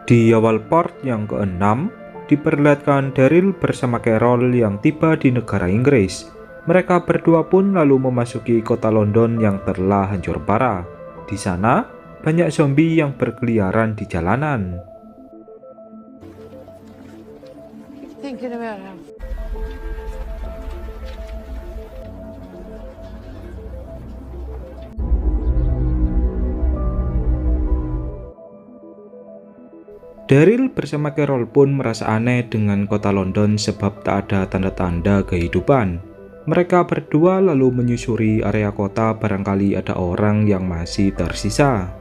Di awal part yang ke-6, diperlihatkan Daryl bersama Carol yang tiba di negara Inggris. Mereka berdua pun lalu memasuki kota London yang telah hancur parah. Di sana, banyak zombie yang berkeliaran di jalanan. Daryl bersama Carol pun merasa aneh dengan kota London sebab tak ada tanda-tanda kehidupan. Mereka berdua lalu menyusuri area kota, barangkali ada orang yang masih tersisa.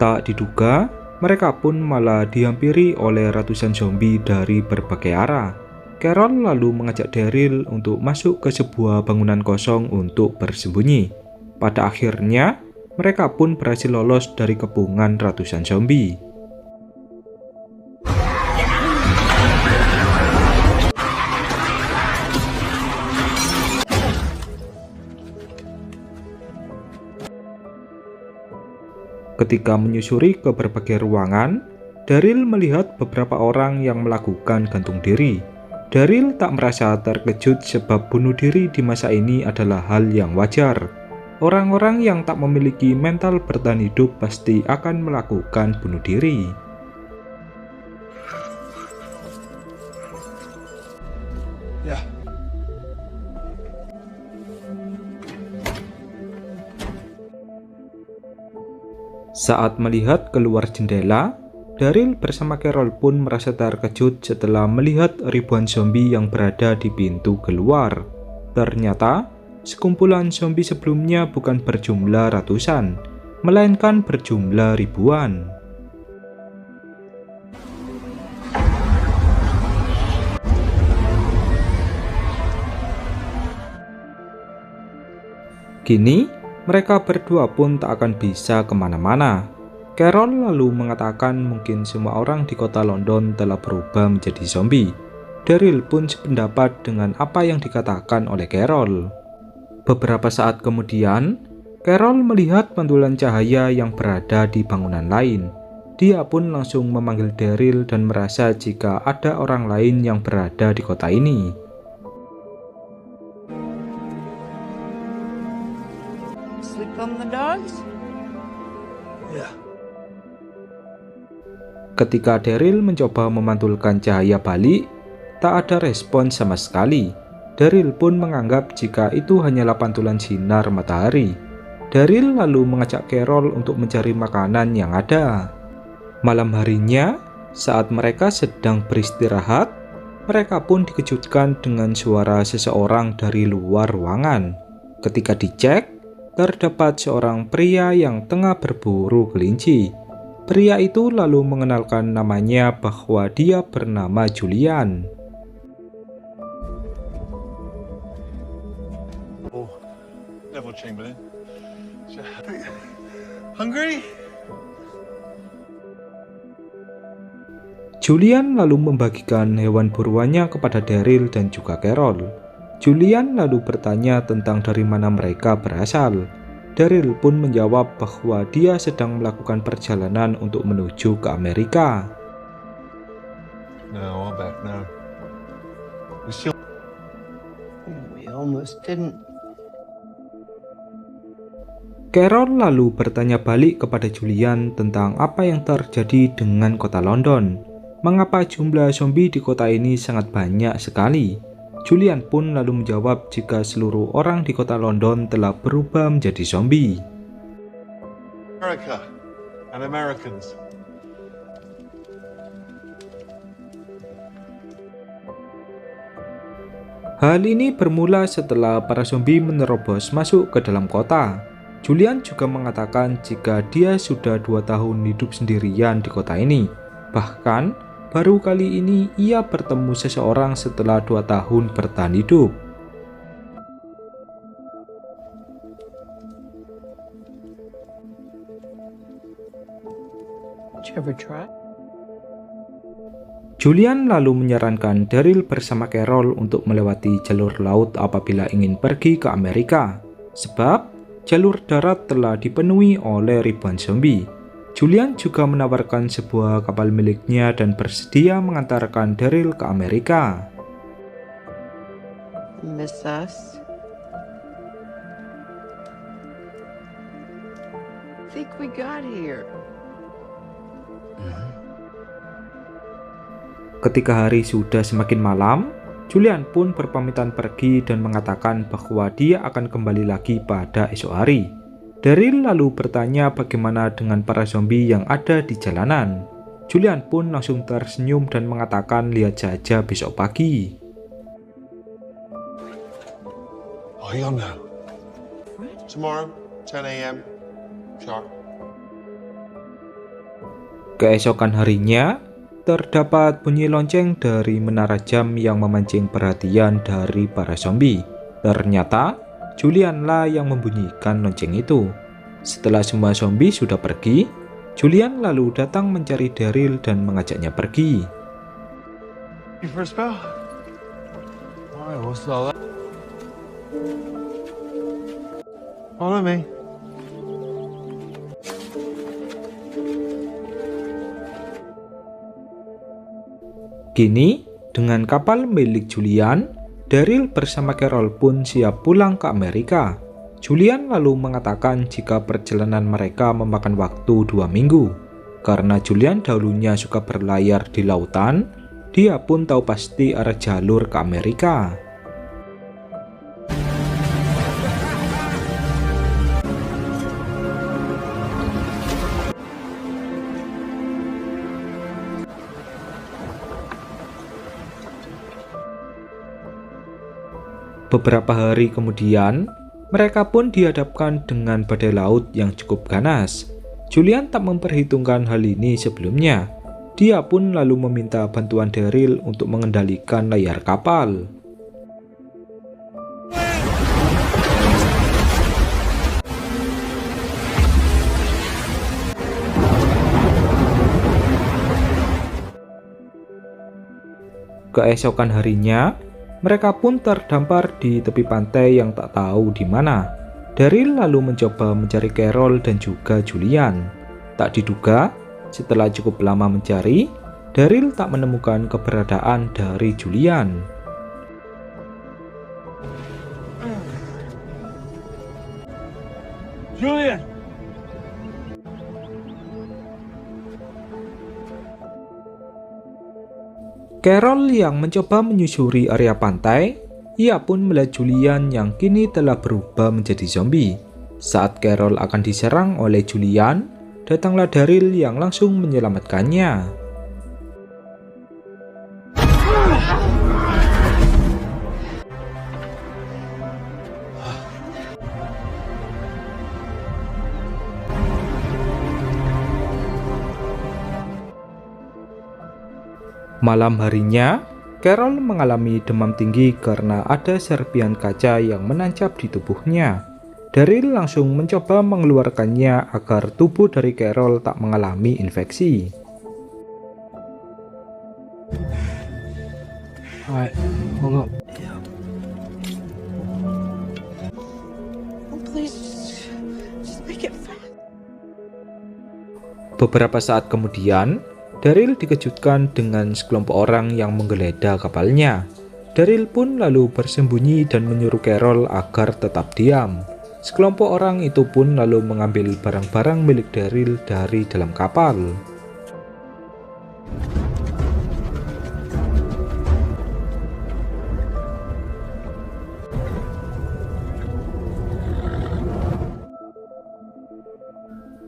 Tak diduga, mereka pun malah dihampiri oleh ratusan zombie dari berbagai arah. Carol lalu mengajak Daryl untuk masuk ke sebuah bangunan kosong untuk bersembunyi. Pada akhirnya, mereka pun berhasil lolos dari kepungan ratusan zombie. Ketika menyusuri ke berbagai ruangan, Daryl melihat beberapa orang yang melakukan gantung diri. Daryl tak merasa terkejut sebab bunuh diri di masa ini adalah hal yang wajar. Orang-orang yang tak memiliki mental bertahan hidup pasti akan melakukan bunuh diri. Saat melihat keluar jendela, Daryl bersama Carol pun merasa terkejut setelah melihat ribuan zombie yang berada di pintu keluar. Ternyata, sekumpulan zombie sebelumnya bukan berjumlah ratusan, melainkan berjumlah ribuan. Kini, mereka berdua pun tak akan bisa kemana-mana. Carol lalu mengatakan mungkin semua orang di kota London telah berubah menjadi zombie. Daryl pun sependapat dengan apa yang dikatakan oleh Carol. Beberapa saat kemudian, Carol melihat pantulan cahaya yang berada di bangunan lain. Dia pun langsung memanggil Daryl dan merasa jika ada orang lain yang berada di kota ini. Sleep on the dogs? Yeah. Ketika Daryl mencoba memantulkan cahaya balik, tak ada respon sama sekali. Daryl pun menganggap jika itu hanyalah pantulan sinar matahari. Daryl lalu mengajak Carol untuk mencari makanan yang ada. Malam harinya, saat mereka sedang beristirahat, mereka pun dikejutkan dengan suara seseorang dari luar ruangan. Ketika dicek, terdapat seorang pria yang tengah berburu kelinci. Pria itu lalu mengenalkan namanya bahwa dia bernama Julian. Oh, Neville Chamberlain. Hungry? Julian lalu membagikan hewan buruannya kepada Daryl dan juga Carol. Julian lalu bertanya tentang dari mana mereka berasal. Daryl pun menjawab bahwa dia sedang melakukan perjalanan untuk menuju ke Amerika. No, I'm back now. We almost didn't. Carol lalu bertanya balik kepada Julian tentang apa yang terjadi dengan kota London. Mengapa jumlah zombie di kota ini sangat banyak sekali? Julian pun lalu menjawab jika seluruh orang di kota London telah berubah menjadi zombie. America and Americans. Hal ini bermula setelah para zombie menerobos masuk ke dalam kota. Julian juga mengatakan jika dia sudah 2 tahun hidup sendirian di kota ini. Bahkan, baru kali ini ia bertemu seseorang setelah 2 tahun bertahan hidup. Did you ever try? Julian lalu menyarankan Daryl bersama Carol untuk melewati jalur laut apabila ingin pergi ke Amerika, sebab jalur darat telah dipenuhi oleh ribuan zombie. Julian juga menawarkan sebuah kapal miliknya dan bersedia mengantarkan Daryl ke Amerika. Miss us? Think we got here. Ketika hari sudah semakin malam, Julian pun berpamitan pergi dan mengatakan bahwa dia akan kembali lagi pada esok hari. Daryl lalu bertanya bagaimana dengan para zombie yang ada di jalanan. Julian pun langsung tersenyum dan mengatakan lihat saja besok pagi. Oh, you'll know. Tomorrow, 10 a.m. Sharp. Keesokan harinya, terdapat bunyi lonceng dari menara jam yang memancing perhatian dari para zombie. Ternyata, Julian lah yang membunyikan lonceng itu. Setelah semua zombie sudah pergi, Julian lalu datang mencari Daryl dan mengajaknya pergi. You for a spell? Alright, what's all that? Follow me. Kini, dengan kapal milik Julian, Daryl bersama Carol pun siap pulang ke Amerika. Julian lalu mengatakan jika perjalanan mereka memakan waktu 2 minggu. Karena Julian dahulunya suka berlayar di lautan, dia pun tahu pasti arah jalur ke Amerika. Beberapa hari kemudian, mereka pun dihadapkan dengan badai laut yang cukup ganas. Julian tak memperhitungkan hal ini sebelumnya. Dia pun lalu meminta bantuan Daryl untuk mengendalikan layar kapal. Keesokan harinya, mereka pun terdampar di tepi pantai yang tak tahu di mana. Daryl lalu mencoba mencari Carol dan juga Julian. Tak diduga, setelah cukup lama mencari, Daryl tak menemukan keberadaan dari Julian. Julian! Carol yang mencoba menyusuri area pantai, ia pun melihat Julian yang kini telah berubah menjadi zombie. Saat Carol akan diserang oleh Julian, datanglah Daryl yang langsung menyelamatkannya. Malam harinya, Carol mengalami demam tinggi karena ada serpihan kaca yang menancap di tubuhnya. Daryl langsung mencoba mengeluarkannya agar tubuh dari Carol tak mengalami infeksi. Alright, hold up. Oh, please, just make it fast. Beberapa saat kemudian, Daryl dikejutkan dengan sekelompok orang yang menggeledah kapalnya. Daryl pun lalu bersembunyi dan menyuruh Carol agar tetap diam. Sekelompok orang itu pun lalu mengambil barang-barang milik Daryl dari dalam kapal.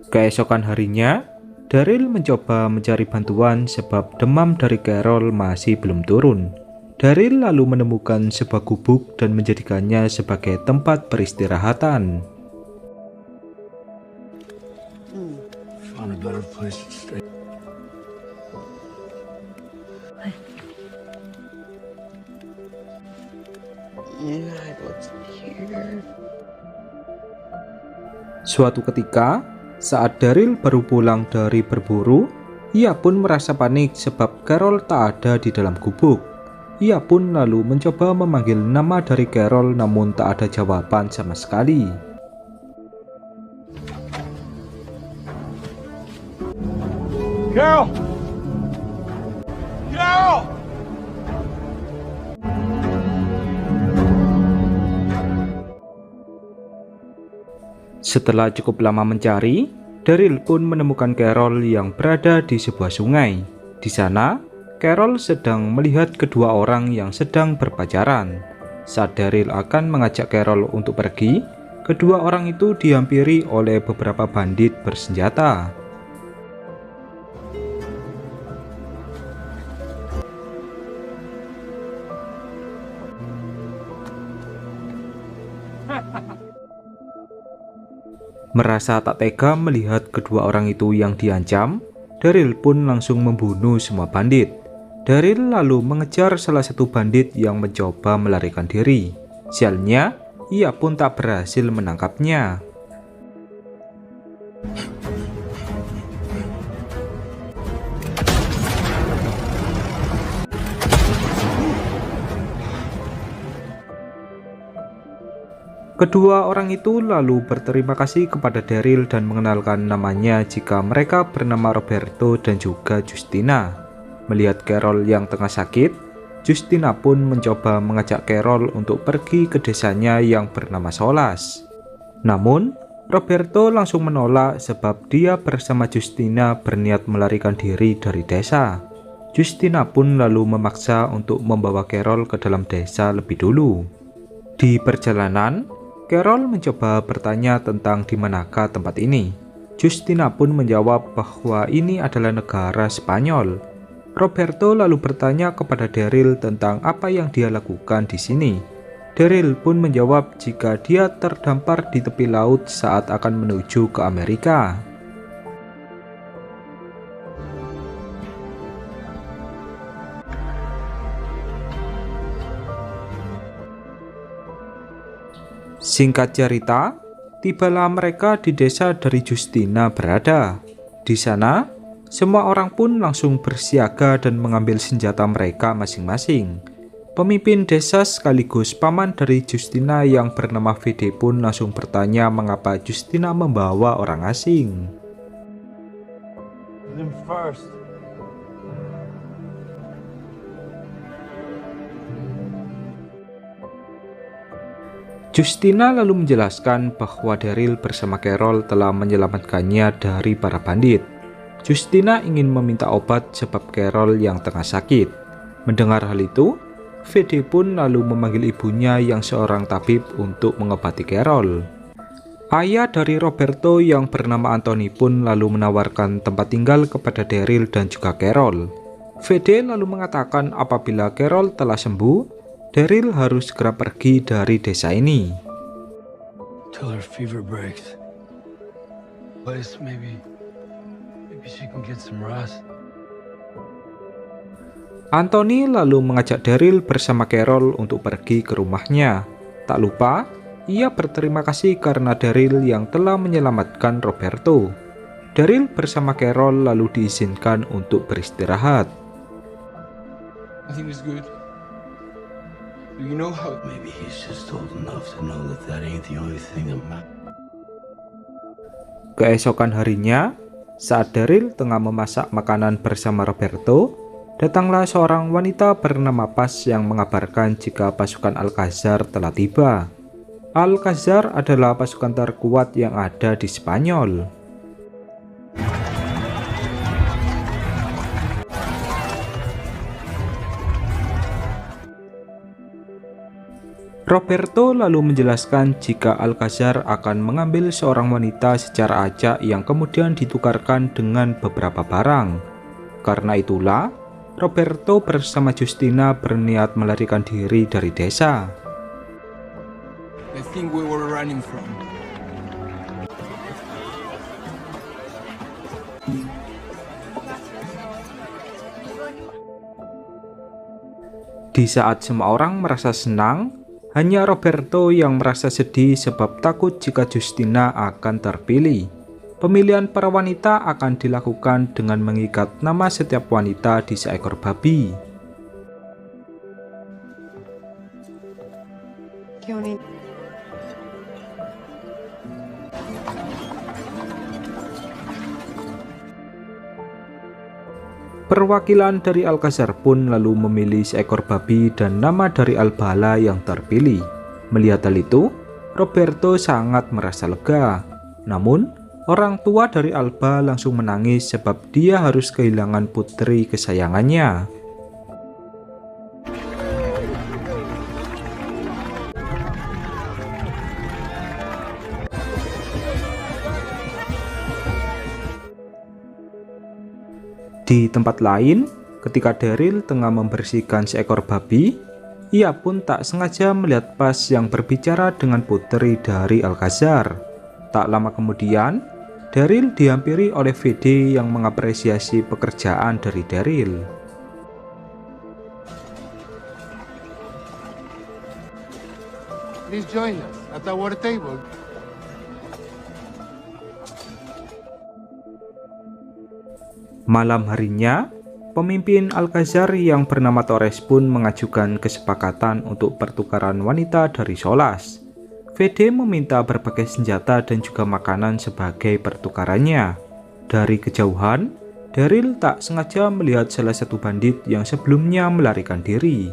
Keesokan harinya, Daryl mencoba mencari bantuan sebab demam dari Carol masih belum turun. Daryl lalu menemukan sebuah gubuk dan menjadikannya sebagai tempat peristirahatan. place to stay. Yeah, I was here. Suatu ketika, saat Daryl baru pulang dari berburu, ia pun merasa panik sebab Carol tak ada di dalam gubuk. Ia pun lalu mencoba memanggil nama dari Carol, namun tak ada jawaban sama sekali. Carol! Carol! Setelah cukup lama mencari, Daryl pun menemukan Carol yang berada di sebuah sungai. Di sana, Carol sedang melihat kedua orang yang sedang berpacaran. Saat Daryl akan mengajak Carol untuk pergi, kedua orang itu dihampiri oleh beberapa bandit bersenjata. Merasa tak tega melihat kedua orang itu yang diancam, Daryl pun langsung membunuh semua bandit. Daryl lalu mengejar salah satu bandit yang mencoba melarikan diri. Sialnya, ia pun tak berhasil menangkapnya. Kedua orang itu lalu berterima kasih kepada Daryl dan mengenalkan namanya jika mereka bernama Roberto dan juga Justina. Melihat Carol yang tengah sakit, Justina pun mencoba mengajak Carol untuk pergi ke desanya yang bernama Solas. Namun, Roberto langsung menolak sebab dia bersama Justina berniat melarikan diri dari desa. Justina pun lalu memaksa untuk membawa Carol ke dalam desa lebih dulu. Di perjalanan, Carol mencoba bertanya tentang di manakah tempat ini. Justina pun menjawab bahwa ini adalah negara Spanyol. Roberto lalu bertanya kepada Daryl tentang apa yang dia lakukan di sini. Daryl pun menjawab jika dia terdampar di tepi laut saat akan menuju ke Amerika. Singkat cerita, tibalah mereka di desa dari Justina berada. Di sana, semua orang pun langsung bersiaga dan mengambil senjata mereka masing-masing. Pemimpin desa sekaligus paman dari Justina yang bernama Fede pun langsung bertanya mengapa Justina membawa orang asing. Them first. Justina lalu menjelaskan bahwa Daryl bersama Carol telah menyelamatkannya dari para bandit. Justina ingin meminta obat sebab Carol yang tengah sakit. Mendengar hal itu, Fede pun lalu memanggil ibunya yang seorang tabib untuk mengobati Carol. Ayah dari Roberto yang bernama Anthony pun lalu menawarkan tempat tinggal kepada Daryl dan juga Carol. Fede lalu mengatakan apabila Carol telah sembuh, Daryl harus segera pergi dari desa ini. Till her fever breaks. Place maybe she can get some rest. Anthony lalu mengajak Daryl bersama Carol untuk pergi ke rumahnya. Tak lupa, ia berterima kasih karena Daryl yang telah menyelamatkan Roberto. Daryl bersama Carol lalu diizinkan untuk beristirahat. I think it's good. You know how maybe he's just old enough to know that that ain't the only thing that matters. Keesokan harinya, saat Daryl tengah memasak makanan bersama Roberto, datanglah seorang wanita bernama Paz yang mengabarkan jika pasukan Alcazar telah tiba. Alcazar adalah pasukan terkuat yang ada di Spanyol. Roberto lalu menjelaskan jika Alcazar akan mengambil seorang wanita secara acak yang kemudian ditukarkan dengan beberapa barang. Karena itulah, Roberto bersama Justina berniat melarikan diri dari desa. I think we were running from. Di saat semua orang merasa senang, hanya Roberto yang merasa sedih sebab takut jika Justina akan terpilih. Pemilihan para wanita akan dilakukan dengan mengikat nama setiap wanita di seekor babi. Perwakilan dari Alcazar pun lalu memilih seekor babi dan nama dari Albala yang terpilih. Melihat hal itu, Roberto sangat merasa lega. Namun, orang tua dari Alba langsung menangis sebab dia harus kehilangan putri kesayangannya. Di tempat lain, ketika Daryl tengah membersihkan seekor babi, ia pun tak sengaja melihat Paz yang berbicara dengan putri dari Alcazar. Tak lama kemudian, Daryl dihampiri oleh VD yang mengapresiasi pekerjaan dari Daryl. Please join us at our table. Malam harinya, pemimpin Alcazar yang bernama Torres pun mengajukan kesepakatan untuk pertukaran wanita dari Solas. VD meminta berbagai senjata dan juga makanan sebagai pertukarannya. Dari kejauhan, Daryl tak sengaja melihat salah satu bandit yang sebelumnya melarikan diri.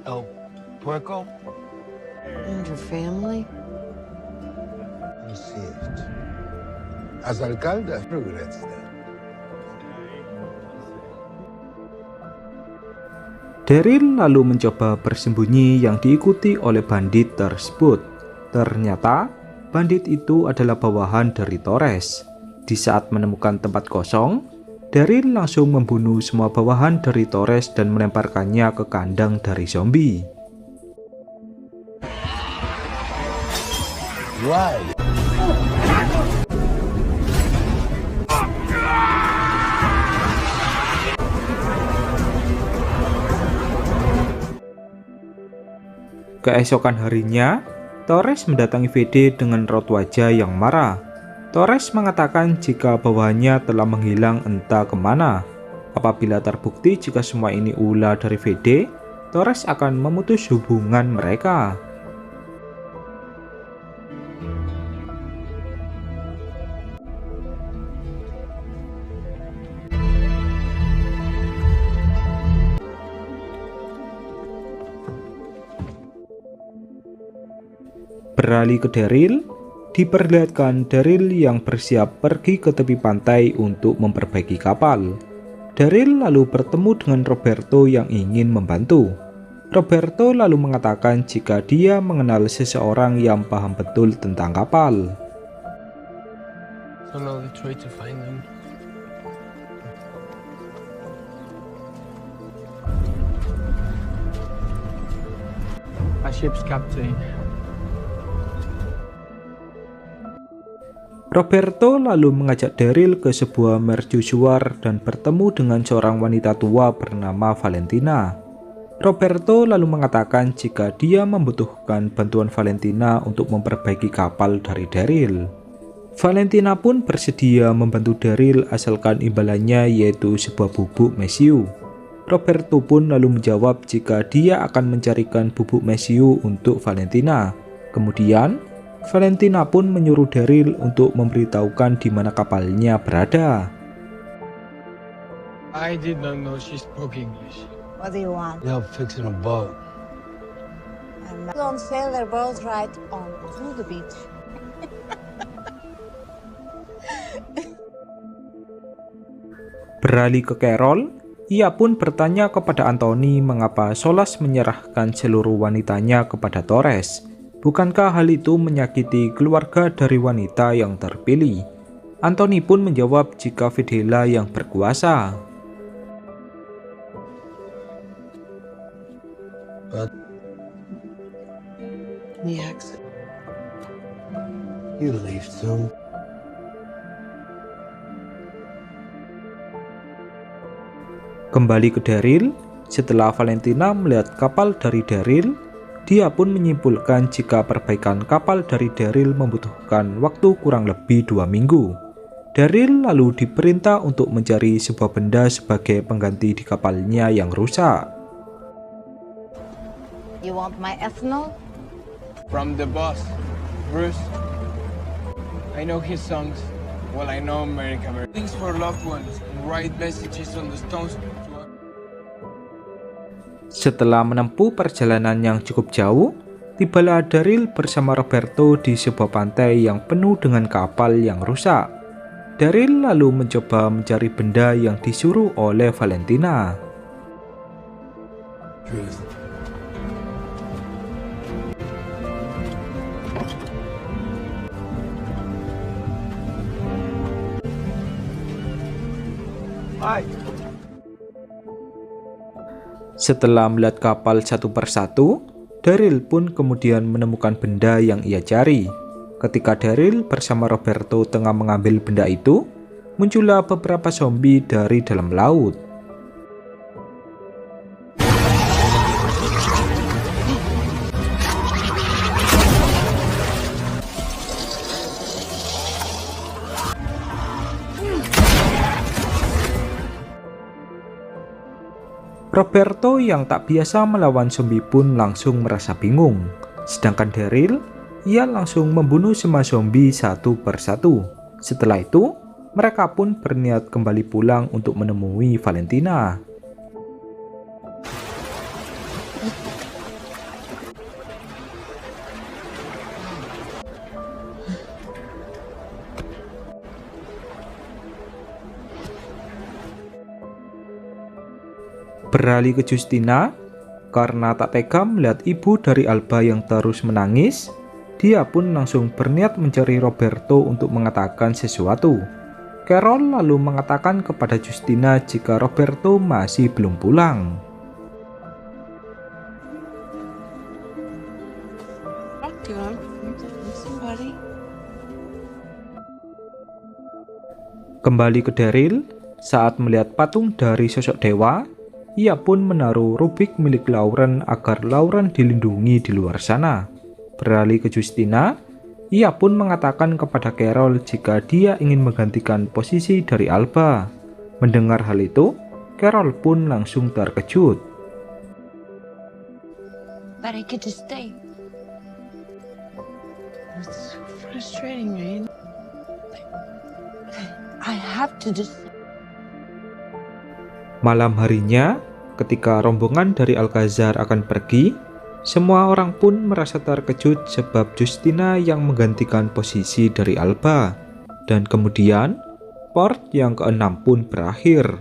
El Puerco? And your family? You see it. As alcalde, regrets that. Daryl lalu mencoba bersembunyi yang diikuti oleh bandit tersebut. Ternyata, bandit itu adalah bawahan dari Torres. Di saat menemukan tempat kosong, Daryl langsung membunuh semua bawahan dari Torres dan melemparkannya ke kandang dari zombie. Why? Keesokan harinya, Torres mendatangi VD dengan raut wajah yang marah. Torres mengatakan jika bawahannya telah menghilang entah kemana. Apabila terbukti jika semua ini ulah dari VD, Torres akan memutus hubungan mereka. Beralih ke Daryl, diperlihatkan Daryl yang bersiap pergi ke tepi pantai untuk memperbaiki kapal. Daryl lalu bertemu dengan Roberto yang ingin membantu. Roberto lalu mengatakan jika dia mengenal seseorang yang paham betul tentang kapal. So now they try to find them. My ship's captain. Roberto lalu mengajak Daryl ke sebuah mercusuar dan bertemu dengan seorang wanita tua bernama Valentina. Roberto lalu mengatakan jika dia membutuhkan bantuan Valentina untuk memperbaiki kapal dari Daryl. Valentina pun bersedia membantu Daryl asalkan imbalannya yaitu sebuah bubuk mesiu. Roberto pun lalu menjawab jika dia akan mencarikan bubuk mesiu untuk Valentina. Kemudian, Valentina pun menyuruh Daryl untuk memberitahukan di mana kapalnya berada. I did not know she spoke English. What do you want? Help fixing a boat. Don't sail their boats right on to the beach. Beralih ke Carol, ia pun bertanya kepada Anthony mengapa Solas menyerahkan seluruh wanitanya kepada Torres. Bukankah hal itu menyakiti keluarga dari wanita yang terpilih? Anthony pun menjawab jika Videla yang berkuasa. But The exit. you leave soon. Kembali ke Daryl, Setelah Valentina melihat kapal dari Daryl, dia pun menyimpulkan jika perbaikan kapal dari Daryl membutuhkan waktu kurang lebih 2 minggu. Daryl lalu diperintah untuk mencari sebuah benda sebagai pengganti di kapalnya yang rusak. You want my ethanol? From the boss, Bruce. I know his songs. Well, I know America. Things for loved ones and write messages on the stones. Setelah menempuh perjalanan yang cukup jauh, tibalah Daryl bersama Roberto di sebuah pantai yang penuh dengan kapal yang rusak. Daryl lalu mencoba mencari benda yang disuruh oleh Valentina. Setelah melihat kapal satu persatu, Daryl pun kemudian menemukan benda yang ia cari. Ketika Daryl bersama Roberto tengah mengambil benda itu, muncullah beberapa zombie dari dalam laut. Roberto yang tak biasa melawan zombie pun langsung merasa bingung. Sedangkan Daryl, ia langsung membunuh semua zombie satu persatu. Setelah itu, mereka pun berniat kembali pulang untuk menemui Valentina. Beralih ke Justina, karena tak tega melihat ibu dari Alba yang terus menangis, dia pun langsung berniat mencari Roberto untuk mengatakan sesuatu. Carol lalu mengatakan kepada Justina jika Roberto masih belum pulang. Kembali ke Daryl, saat melihat patung dari sosok dewa, ia pun menaruh rubik milik Lauren agar Lauren dilindungi di luar sana. Beralih ke Justina, ia pun mengatakan kepada Carol jika dia ingin menggantikan posisi dari Alba. Mendengar hal itu, Carol pun langsung terkejut. But I get to stay. It's so frustrating, man. I have to just... Malam harinya, ketika rombongan dari Alcazar akan pergi, semua orang pun merasa terkejut sebab Justina yang menggantikan posisi dari Alba. Dan kemudian, part yang ke-6 pun berakhir.